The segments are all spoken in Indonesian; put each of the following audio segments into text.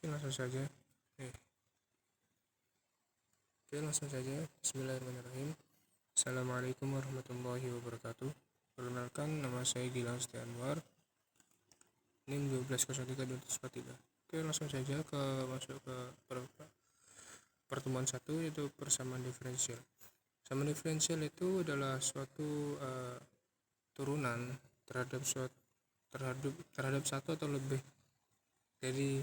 Oke, langsung saja. Eh, langsung saja. Bismillahirrahmanirrahim. Assalamualaikum warahmatullahi wabarakatuh. Perkenalkan, nama saya Gilang Setianwar. NIM 12032343. Oke, langsung saja masuk ke pertemuan 1, yaitu persamaan diferensial. Persamaan diferensial itu adalah suatu turunan terhadap satu atau lebih dari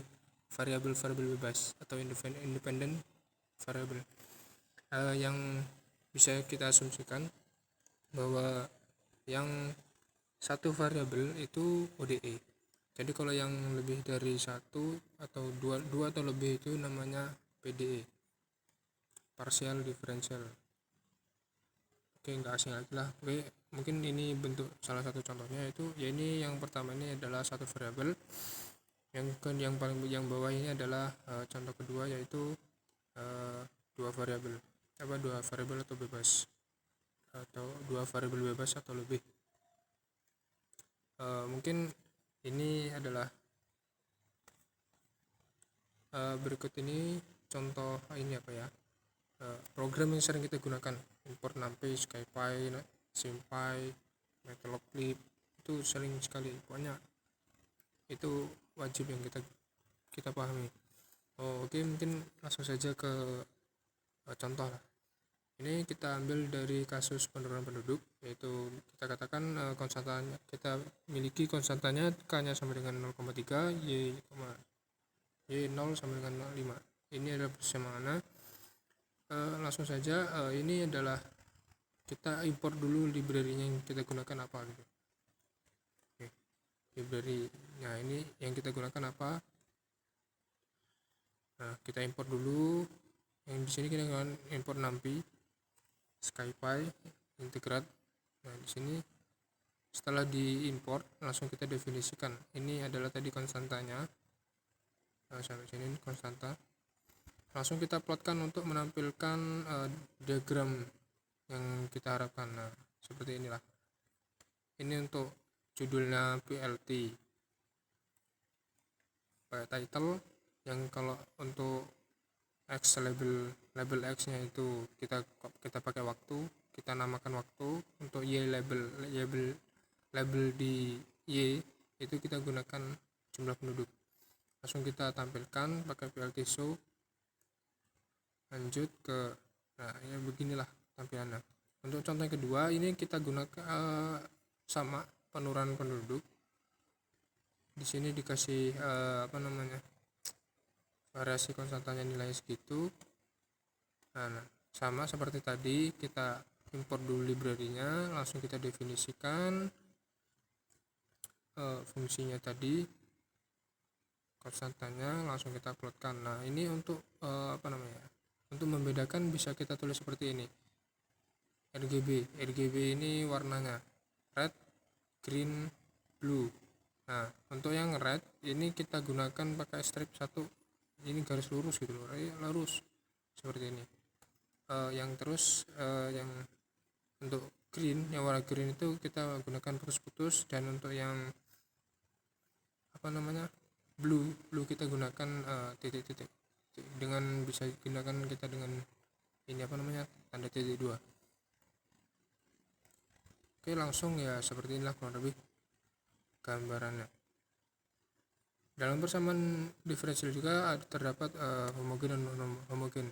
variabel bebas atau independent variable yang bisa kita asumsikan bahwa yang satu variabel itu ODE. Jadi kalau yang lebih dari satu atau dua atau lebih itu namanya PDE, partial differential. Oke, nggak asing lagi lah. Oke, mungkin ini bentuk salah satu contohnya, itu ya ini yang pertama ini adalah satu variabel. Yang bawah ini adalah contoh kedua, yaitu dua variabel atau bebas, atau dua variabel bebas atau lebih. Mungkin ini adalah berikut ini contoh ini program yang sering kita gunakan: import numpy, scipy, simpy, matplotlib. Itu sering sekali, pokoknya itu wajib yang kita pahami. Oke, mungkin langsung saja ke contoh lah. Ini kita ambil dari kasus penurunan penduduk, yaitu kita katakan konstantanya, kita miliki konstantanya k-nya sama dengan 0,3, y 0 sama dengan 0,5. Ini adalah persamaan. Langsung saja, ini adalah kita import dulu library-nya yang kita gunakan apa gitu. Oke, library. Nah, ini yang kita gunakan apa? Nah, kita import dulu. Yang di sini kita gunakan import numpy, scipy, integrat. Nah, di sini setelah diimport langsung kita definisikan. Ini adalah tadi konstantanya. Nah, sampai sini konstanta. Langsung kita plotkan untuk menampilkan diagram yang kita harapkan. Nah, seperti inilah. Ini untuk judulnya PLT, title, yang kalau untuk X label X nya itu kita pakai waktu, kita namakan waktu. Untuk Y label di Y itu kita gunakan jumlah penduduk. Langsung kita tampilkan pakai PLT show. Lanjut ke, nah ya beginilah tampilannya. Untuk contoh yang kedua, ini kita gunakan sama penurunan penduduk. Di sini dikasih variasi konstantanya nilai segitu. Nah, sama seperti tadi, kita import dulu library-nya, langsung kita definisikan fungsinya tadi, konstantanya, langsung kita plotkan. Nah, ini untuk untuk membedakan bisa kita tulis seperti ini. RGB ini warnanya red, green, blue. Nah, untuk yang red ini kita gunakan pakai strip 1. Ini garis lurus gitu loh, lurus seperti ini. Yang terus yang untuk green, yang warna green itu kita gunakan putus-putus. Dan untuk yang blue kita gunakan titik-titik. Dengan bisa gunakan kita dengan ini tanda titik 2. Oke, langsung ya seperti inilah kurang lebih gambarannya. Dalam persamaan diferensial juga terdapat homogen dan non-homogen.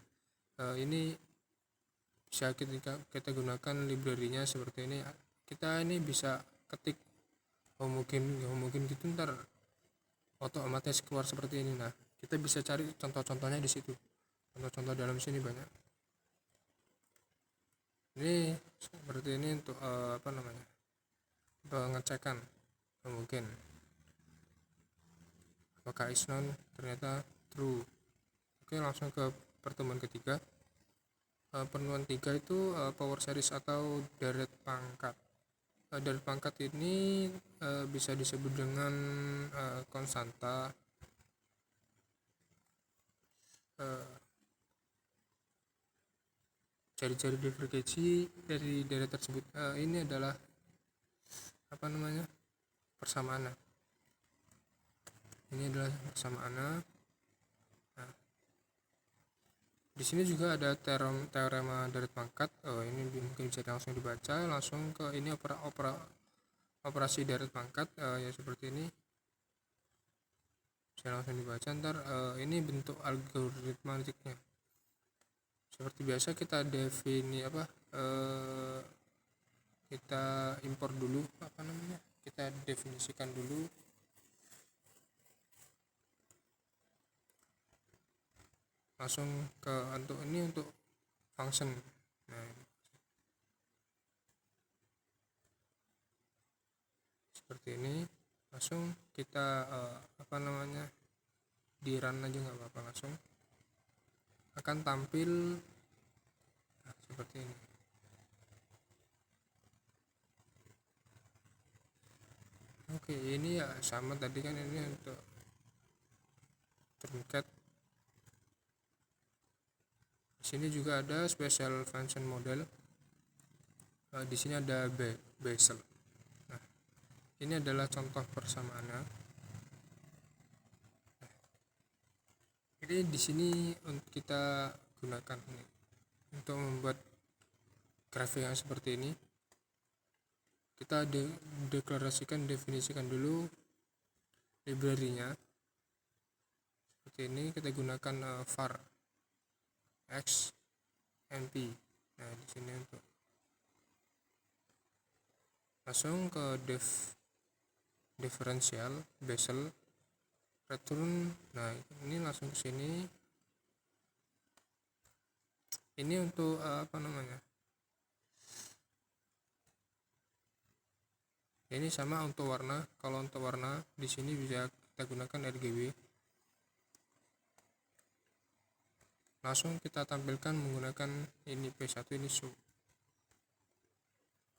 Ini bisa kita gunakan library-nya seperti ini. Kita ini bisa ketik homogen gitu, ntar otomatis keluar seperti ini. Nah, kita bisa cari contoh-contohnya di situ. Contoh-contoh dalam sini banyak. Ini seperti ini untuk pengecekan homogen. Apakah is known, ternyata true. Oke, langsung ke pertemuan ketiga. Pertemuan 3 itu power series atau deret pangkat. Deret pangkat ini bisa disebut dengan konstanta. Cari-cari divergensi dari deret tersebut. Ini adalah persamaan. Ini adalah persamaan. Di sini juga ada teorema deret pangkat. Ini mungkin bisa langsung dibaca langsung ke ini operasi deret pangkat, ya seperti ini bisa langsung dibaca. Ntar ini bentuk algoritmatiknya. Seperti biasa kita kita impor dulu kita definisikan dulu langsung ke untuk function. Nah, seperti ini langsung kita di run aja nggak apa-apa, langsung akan tampil seperti ini. Oke, ini ya sama tadi kan, ini untuk truncat. Di sini juga ada special function model. Di sini ada bezel. Nah, ini adalah contoh persamaannya. Jadi di sini kita gunakan ini untuk membuat grafik yang seperti ini. Kita definisikan dulu library-nya. Seperti ini kita gunakan var x np. Nah, di sini untuk langsung ke differential bezel return. Nah, ini langsung ke sini. Ini untuk ini sama untuk warna. Kalau untuk warna di sini bisa kita gunakan RGB. Langsung kita tampilkan menggunakan ini P1 ini show.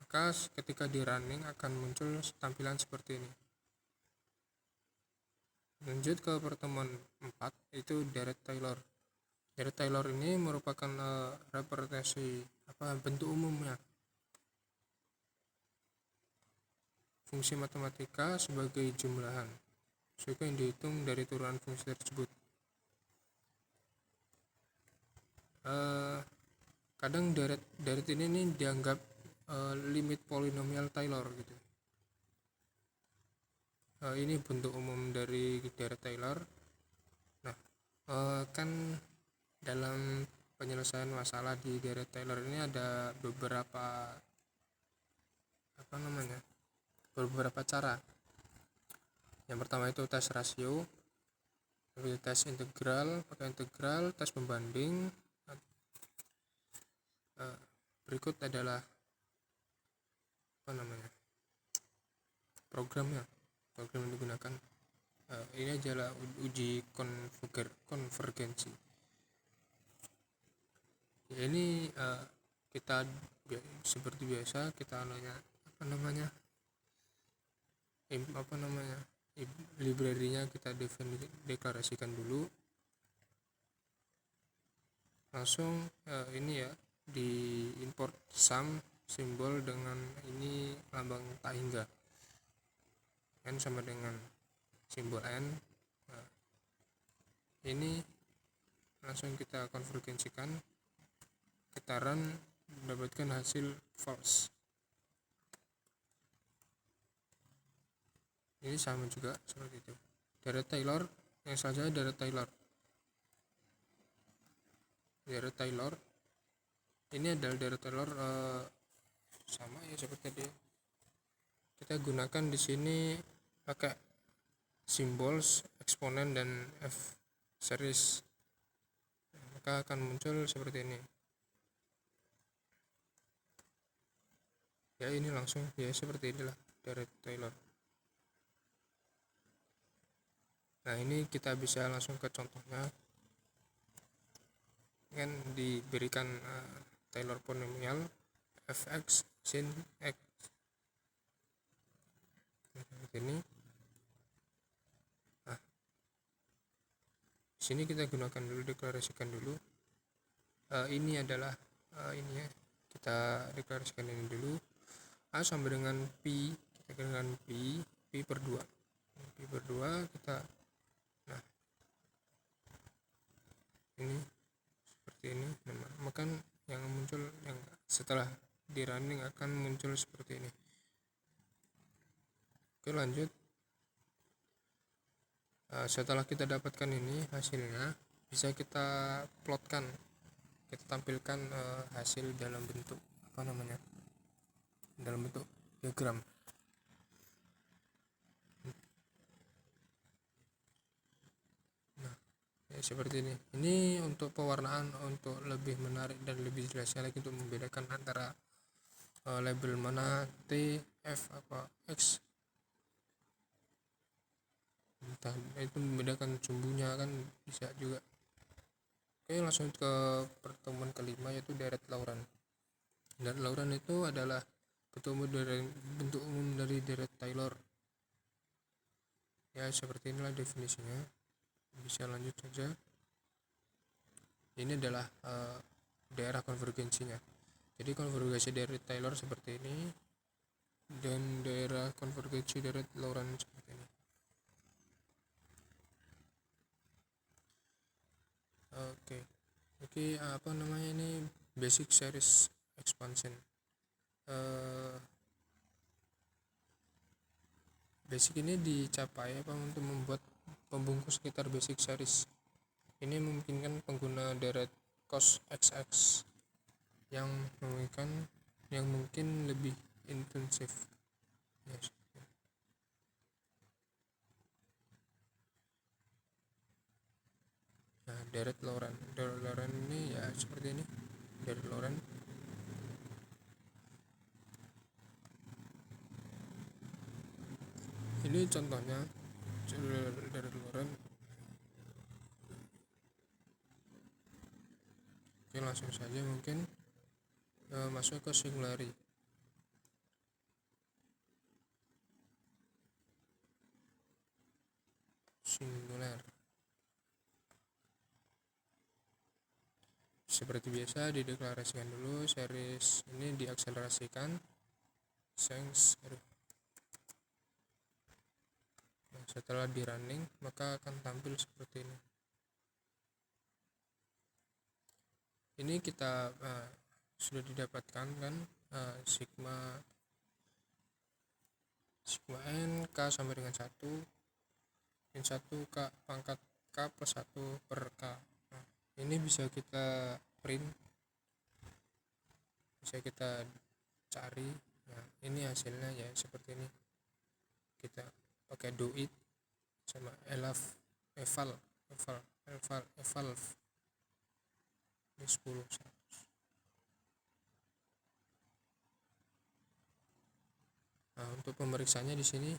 Maka ketika di running akan muncul tampilan seperti ini. Lanjut ke pertemuan 4, itu Deret Taylor. Deret Taylor ini merupakan representasi bentuk umumnya fungsi matematika sebagai jumlahan suku yang dihitung dari turunan fungsi tersebut. Kadang deret ini dianggap limit polinomial Taylor gitu. Ini bentuk umum dari deret Taylor. Nah, kan dalam penyelesaian masalah di deret Taylor ini ada beberapa cara. Yang pertama itu tes rasio, tes integral, pakai integral, tes pembanding. Berikut adalah program yang digunakan. Ini adalah uji konvergensi. Ini kita seperti biasa kita library-nya kita deklarasikan dulu. Langsung ini ya di import sum simbol dengan ini lambang tak hingga, n sama dengan simbol n. Nah, ini langsung kita konvergensikan, kita run, mendapatkan hasil false. Ini sama juga seperti itu. Deret Taylor yang saja deret Taylor ini adalah deret Taylor sama ya seperti tadi. Kita gunakan di sini pakai simbol eksponen dan F series, maka akan muncul seperti ini ya. Ini langsung ya seperti inilah deret Taylor. Nah, ini kita bisa langsung ke contohnya, kan diberikan Taylor polinomial fx sin x seperti ini. Nah, sini kita gunakan dulu, deklarasikan dulu. Ini adalah ini ya, kita deklarasikan ini dulu. A sama dengan pi, kita dengan pi per 2 kita, nah ini seperti setelah di running akan muncul seperti ini. Oke, lanjut. Setelah kita dapatkan ini hasilnya, bisa kita plotkan, kita tampilkan hasil dalam bentuk dalam bentuk diagram. Nah, ya seperti ini untuk pewarnaan, untuk lebih menarik dan lebih jelasnya lagi, untuk membedakan antara label mana T, F, apa X, entah itu membedakan sumbunya kan bisa juga. Oke, langsung ke pertemuan kelima, yaitu deret Laurent. Deret Laurent itu adalah bentuk umum dari deret Taylor. Ya, seperti inilah definisinya. Bisa lanjut saja. Ini adalah daerah konvergensinya. Jadi konvergensi deret Taylor seperti ini, dan daerah konvergensi deret Laurent seperti ini. Oke, apa namanya ini, basic series expansion. Basic ini dicapai untuk membuat pembungkus sekitar basic series. Ini memungkinkan pengguna deret cos XX yang mungkin lebih intensif. Yes. Nah, deret Laurent ini ya seperti ini, deret Laurent. Ini contohnya deret Laurent. Oke, langsung saja mungkin masuk ke singular. Seperti biasa dideklarasikan dulu, series ini diakselerasikan. Nah, setelah di running maka akan tampil seperti ini. Ini kita sudah didapatkan kan sigma n k sampai dengan 1 min 1 k pangkat k plus 1 per k. Nah, ini bisa kita print, bisa kita cari. Nah, ini hasilnya ya seperti ini. Kita pakai do it sama eval ini 10 100. Nah, untuk pemeriksanya di sini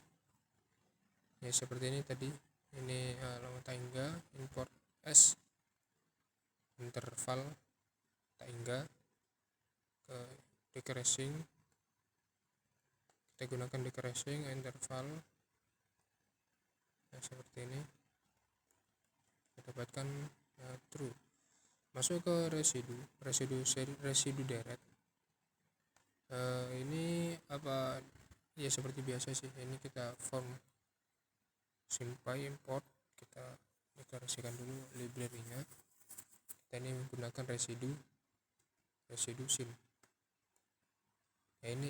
ya seperti ini tadi. Ini lama tangga import s interval tangga ke decreasing, kita gunakan decreasing interval. Nah, seperti ini kita dapatkan true. Masuk ke residu deret. Ini apa ya, seperti biasa sih, ini kita form simply import, kita deklarasikan dulu library-nya. Kita ini menggunakan residu sin. Ya, ini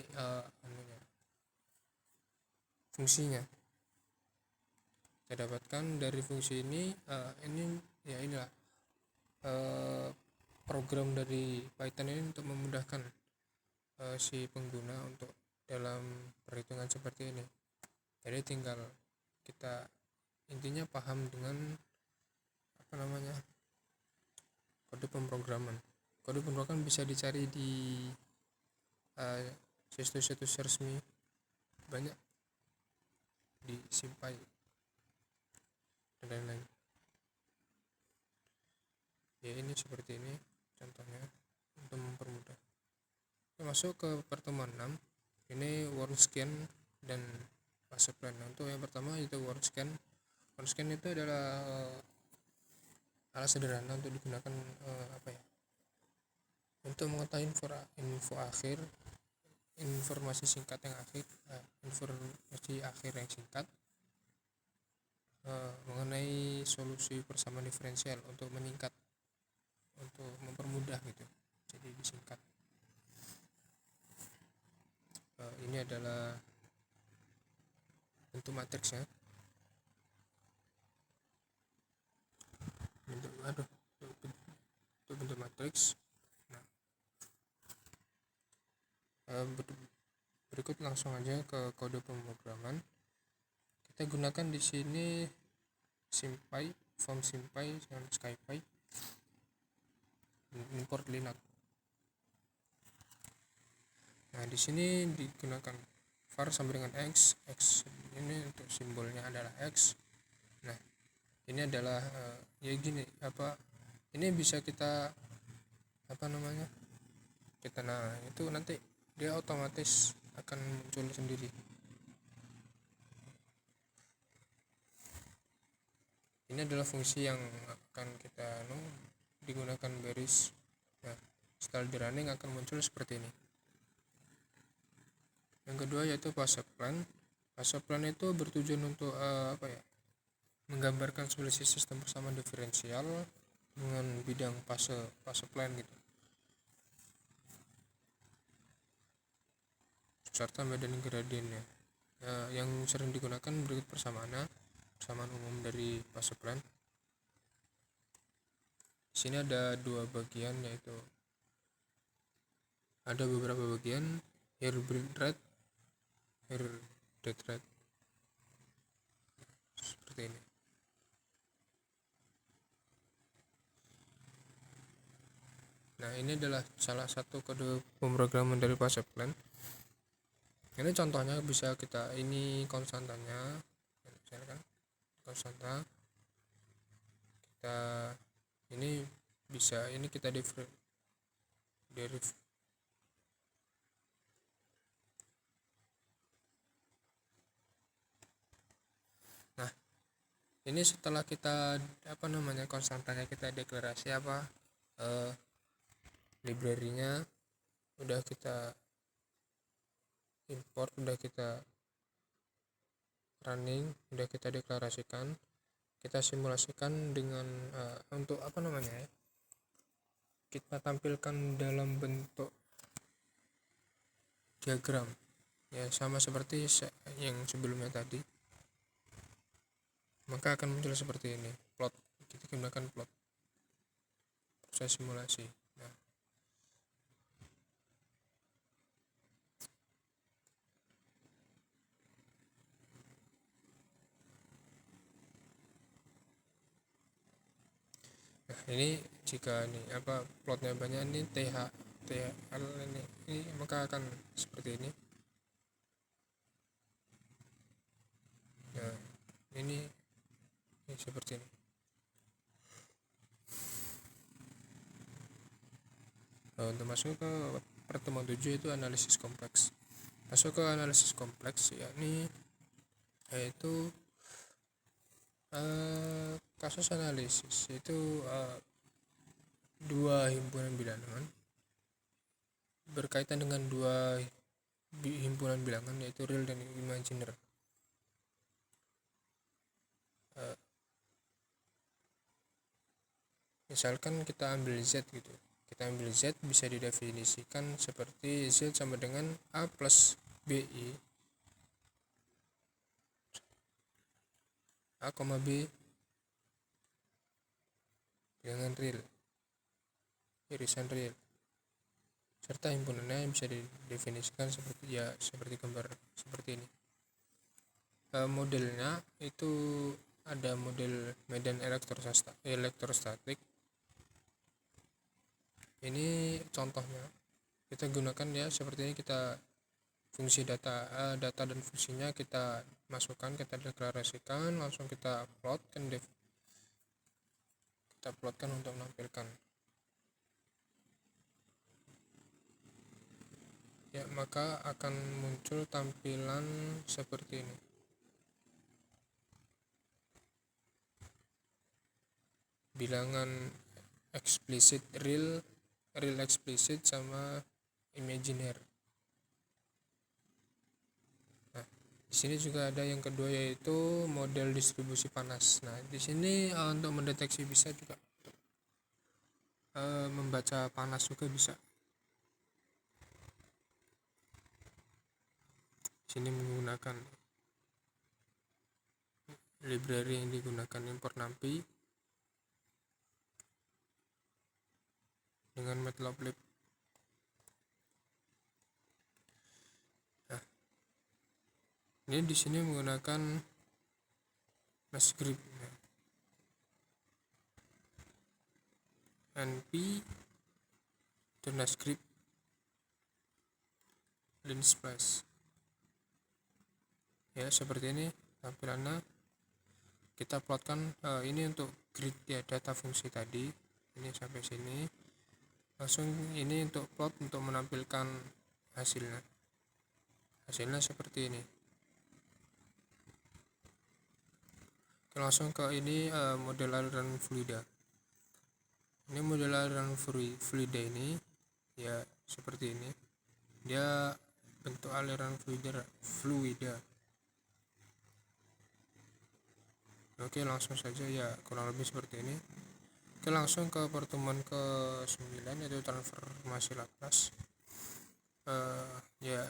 fungsinya kita dapatkan dari fungsi ini. Inilah program dari Python ini untuk memudahkan si pengguna untuk dalam perhitungan seperti ini. Jadi tinggal kita intinya paham dengan kode pemrograman. Kode pemrograman bisa dicari di situs-situs resmi, banyak di SymPy dan lain-lain. Ya, ini seperti ini contohnya untuk mempermudah. Masuk ke pertemuan 6. Ini WordScan dan fase plan. Untuk yang pertama itu WordScan. WordScan itu adalah alat sederhana untuk digunakan untuk mengetahui informasi singkat yang singkat mengenai solusi persamaan diferensial untuk meningkat, untuk mempermudah gitu, jadi disingkat. ini adalah bentuk matriksnya, bentuk matriks. Nah, berikut langsung aja ke kode pemrograman. Kita gunakan di sini SymPy, form SymPy dengan SkyPy, import Linux. Nah, di sini digunakan var sampai dengan x ini untuk simbolnya adalah x. Nah, ini adalah ya gini, ini bisa kita itu nanti dia otomatis akan muncul sendiri. Ini adalah fungsi yang akan kita digunakan baris. Nah, setelah di running akan muncul seperti ini. Yang kedua yaitu fase plan. Fase plan itu bertujuan untuk menggambarkan simulasi sistem persamaan diferensial dengan bidang fase plan gitu, serta medan gradiennya. Yang sering digunakan berikut persamaan umum dari fase plan. Di sini ada dua bagian, yaitu ada beberapa bagian air rate seperti ini. Nah, ini adalah salah satu kode pemrograman dari fase plan. Ini contohnya bisa kita, ini konstantanya, misalkan konstanta kita ini bisa, ini kita deriv. Nah, ini setelah kita konstantanya kita deklarasi library-nya udah kita import, udah kita running, udah kita deklarasikan, kita simulasikan dengan untuk kita tampilkan dalam bentuk diagram ya, sama seperti yang sebelumnya tadi, maka akan muncul seperti ini, plot. Kita gunakan plot proses simulasi. Nah, ini jika plotnya banyak, ini THL ini maka akan seperti ini. Nah, ini seperti ini. Nah, untuk masuk ke pertemuan 7 itu analisis kompleks. Masuk ke analisis kompleks yaitu kasus analisis itu dua himpunan bilangan berkaitan dengan dua himpunan bilangan, yaitu real dan imaginer. Misalkan kita ambil Z gitu, bisa didefinisikan seperti Z sama dengan A plus BI, A, B dengan real, irisan real, serta himpunannya bisa didefinisikan seperti gambar seperti ini. Modelnya itu ada model medan elektrostatik. Ini contohnya kita gunakan ya seperti ini. Kita fungsi data dan fungsinya kita masukkan, kita deklarasikan, langsung kita plotkan untuk menampilkan ya, maka akan muncul tampilan seperti ini. Bilangan eksplisit real eksplisit sama imaginer. Nah, di sini juga ada yang kedua, yaitu model distribusi panas. Nah, di sini untuk mendeteksi bisa juga membaca panas juga bisa. sini menggunakan library yang digunakan import numpy dengan matplotlib. Nah, ini di sini menggunakan script np dan script linspace ya, seperti ini tampilannya. Kita plotkan ini untuk grid ya, data fungsi tadi ini sampai sini. Langsung ini untuk plot untuk menampilkan hasilnya seperti ini. Kita langsung ke ini model aliran fluida. Ini model aliran fluida ini ya seperti ini, dia bentuk aliran fluida. Oke, langsung saja ya, kurang lebih seperti ini. Oke, langsung ke pertemuan ke-9 yaitu transformasi Laplace. Ya,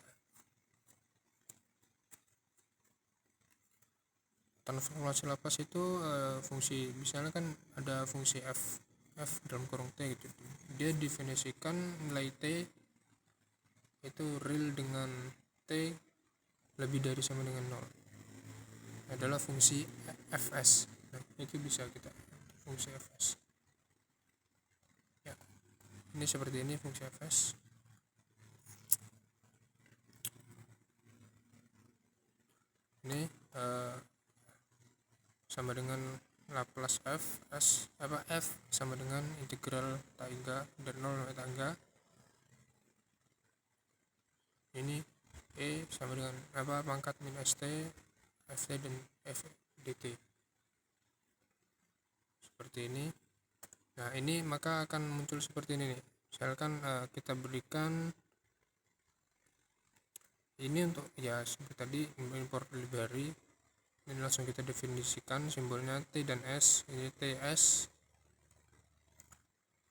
transformasi Laplace itu fungsi, misalnya kan ada fungsi f dalam kurung t gitu, dia definisikan nilai t itu real dengan t lebih dari sama dengan 0 adalah fungsi fs. Nah, itu bisa kita fungsi fs ya, ini seperti ini fungsi fs. Ini sama dengan Laplace f sama dengan integral tangga dari 0 sampai tangga. Ini e sama dengan pangkat min st ft dan f dt seperti ini. Nah, ini maka akan muncul seperti ini nih. Misalkan kita berikan ini untuk ya seperti tadi import library. Ini langsung kita definisikan simbolnya t dan s, ini ts,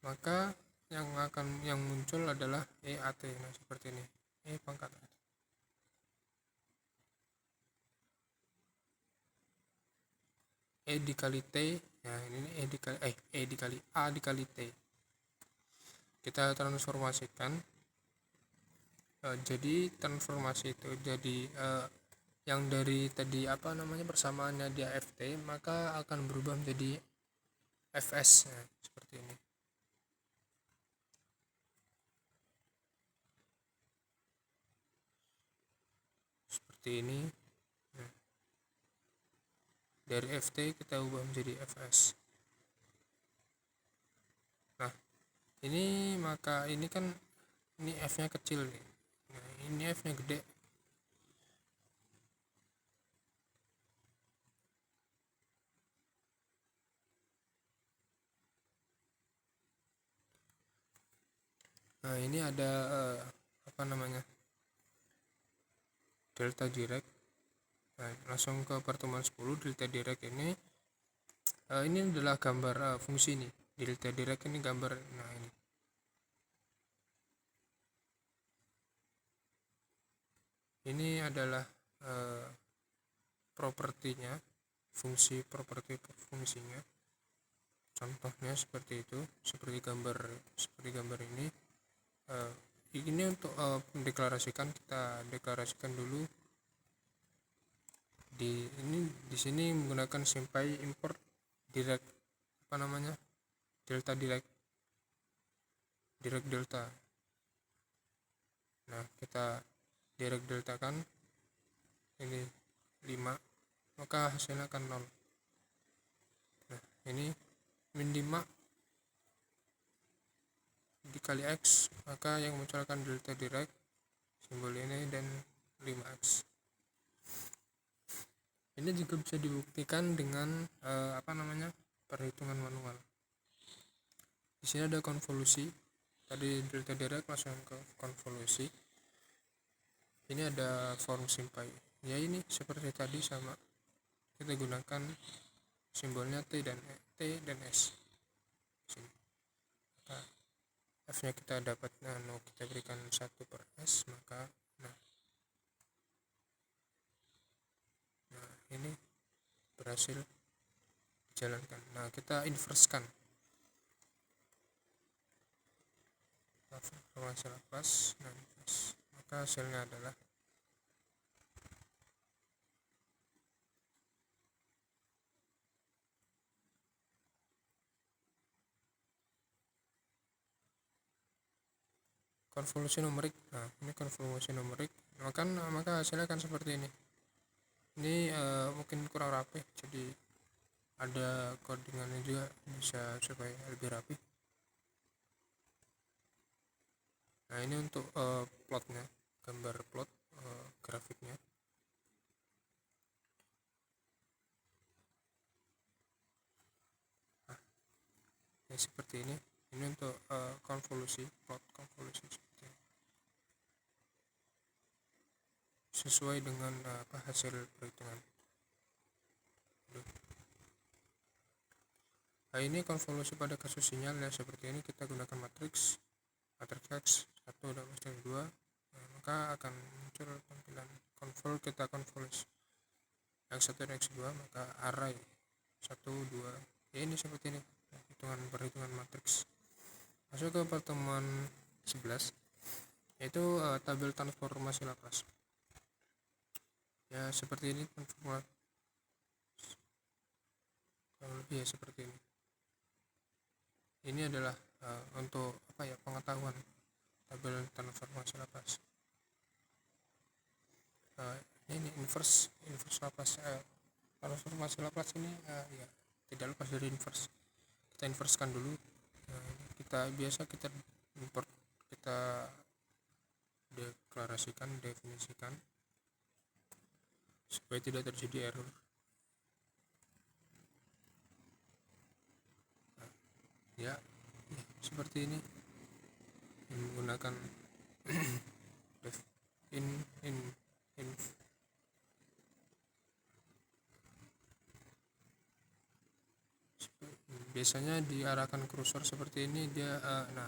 maka yang muncul adalah EAT. Nah, seperti ini, E pangkat AT. E dikali T, nah ini E dikali A dikali T. Kita transformasikan, jadi transformasi itu jadi yang dari tadi persamaannya dia ft, maka akan berubah menjadi fs. Nah, seperti ini. Seperti ini. Nah, dari ft kita ubah menjadi fs. Nah, ini maka ini kan ini f nya kecil nih. Nah, ini f nya gede. Nah, ini ada delta Dirac. Nah, langsung ke pertemuan 10 delta Dirac ini adalah gambar fungsi ini. Delta Dirac ini gambar. Nah, ini adalah propertinya, fungsi properti fungsinya. Contohnya seperti itu, seperti gambar ini. Ini untuk mendeklarasikan, kita deklarasikan dulu di sini menggunakan simply import Dirac delta Dirac delta. Nah, kita Dirac delta kan ini 5, maka hasilnya akan 0. Nah, ini min 5 dikali x, maka yang munculkan delta Dirac simbol ini dan 5x. Ini juga bisa dibuktikan dengan perhitungan manual. Di sini ada konvolusi. Tadi delta Dirac langsung ke konvolusi. Ini ada form simply. Ya, ini seperti tadi sama. Kita gunakan simbolnya t dan s. Sini. Maka f-nya kita dapat kita berikan 1/s, maka ini berhasil dijalankan. Nah, kita inversekan transformasi Laplace, maka hasilnya adalah konvolusi numerik. Nah, ini konvolusi numerik, maka hasilnya akan seperti ini. Ini mungkin kurang rapi, jadi ada codingannya juga bisa supaya lebih rapi. Nah, ini untuk plotnya, gambar plot grafiknya. Nah, ini seperti ini. Ini untuk konvolusi, plot konvolusi seperti ini. Sesuai dengan hasil perhitungan. Nah, ini konvolusi pada kasus sinyal ya, seperti ini. Kita gunakan matriks X 1 dan matriks 2. Maka akan muncul tampilan konvol. Kita konvolusi X1 dan X2, maka array 1, 2 ya, ini seperti ini perhitungan matriks. Masuk ke pertemuan 11, yaitu tabel transformasi Laplace. Ya, seperti ini transformasi, kurang lebih ya seperti ini. Ini adalah untuk pengetahuan tabel transformasi Laplace. Ini inverse Laplace. Transformasi Laplace ini ya tidak lepas dari inverse. Kita inversekan dulu. Kita import, kita deklarasikan, definisikan supaya tidak terjadi error. Ya, seperti ini menggunakan biasanya diarahkan kursor seperti ini dia. Nah,